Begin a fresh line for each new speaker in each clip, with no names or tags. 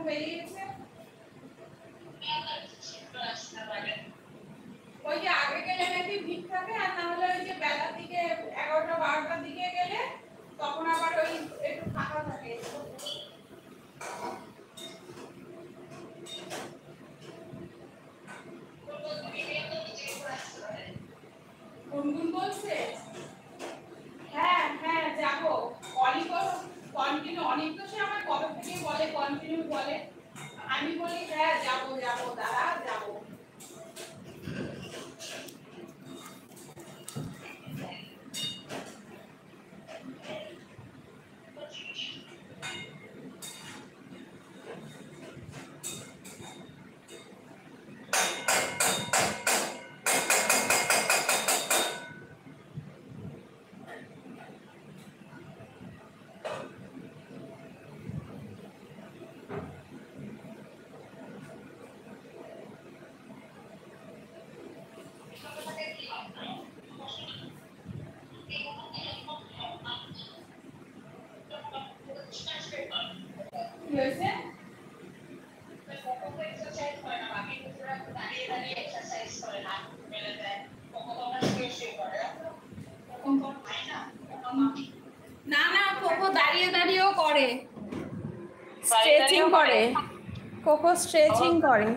বেরিয়েছে ওই যে আগে গেলে নাকি ভিড় থাকে আর না হলে ওই যে বেলার দিকে 11টা-12টার দিকে গেলে তখন আবার ওই একটু ফাঁকা থাকে গুনগুন বলছে হ্যাঁ হ্যাঁ যাবো কন্টিনিউ অনেক তো সে আমার কবে থেকে বলে কন্টিনিউ বলে আমি বলি হ্যাঁ যাবো যাবো দাঁড়া যাবো না না কোকো দাঁড়িয়ে দাঁড়িয়েও করে স্ট্রেচিং করে কোকো স্ট্রেচিং করে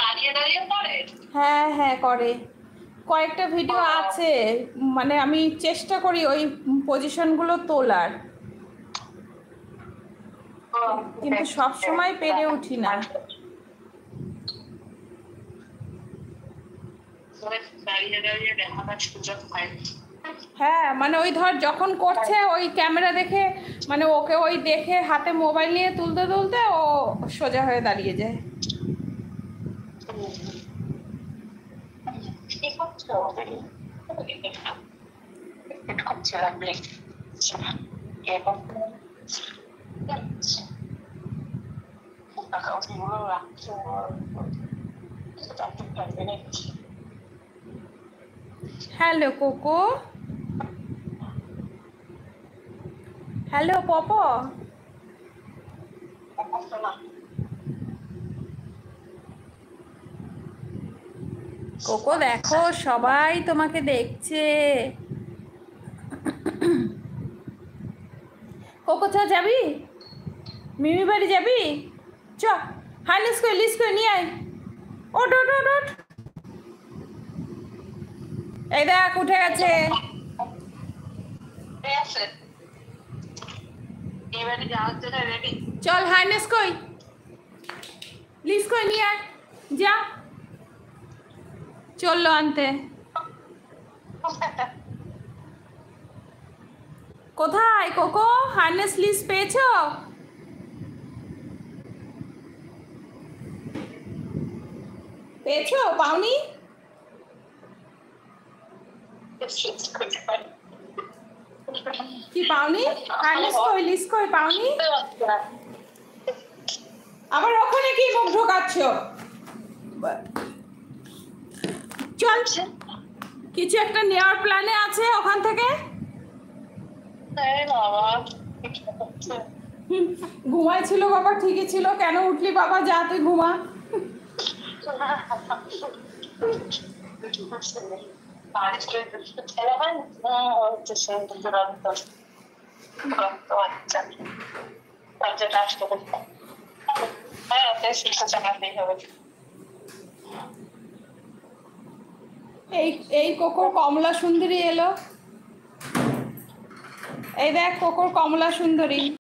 দাঁড়িয়ে দাঁড়িয়ে করে
হ্যাঁ হ্যাঁ করে কয়েকটা ভিডিও আছে মানে আমি চেষ্টা করি ওই পজিশনগুলো তোলার কিন্তু সব সময় পেরে উঠি না হ্যাঁ মানে ওই ধর যখন করছে ওই ক্যামেরা দেখে মানে ওকে ওই দেখে হাতে মোবাইল নিয়ে তুলতে তুলতে ও সোজা হয়ে দাঁড়িয়ে যায় হ্যালো কোকো হ্যালো পপো কোকো দেখো সবাই তোমাকে দেখছে কোকো চা যাবি মিমি বাড়ি যাবি চ হাই লিস করে নিয়ে আয় ওঠ ওঠ ওঠ ওঠ এই দেখ উঠে গেছে চল হাইনেস কই লিস কই নিয়ে আয় যা চললো আনতে কোথায় কোকো হার্নেস লিস পেয়েছো পাওনি কি পাওনি হার্নেস কই লিস কই পাওনি আবার ওখানে কি মুখ ঢোকাচ্ছ চল কিছু একটা নেওয়ার প্ল্যানে আছে ওখান থেকে ঘুমাইছিল বাবা ঠিকই ছিল কেন উঠলি বাবা যা তুই ঘুমা এই কোকোর কমলা সুন্দরী এলো এই দেখ কোকোর কমলা সুন্দরী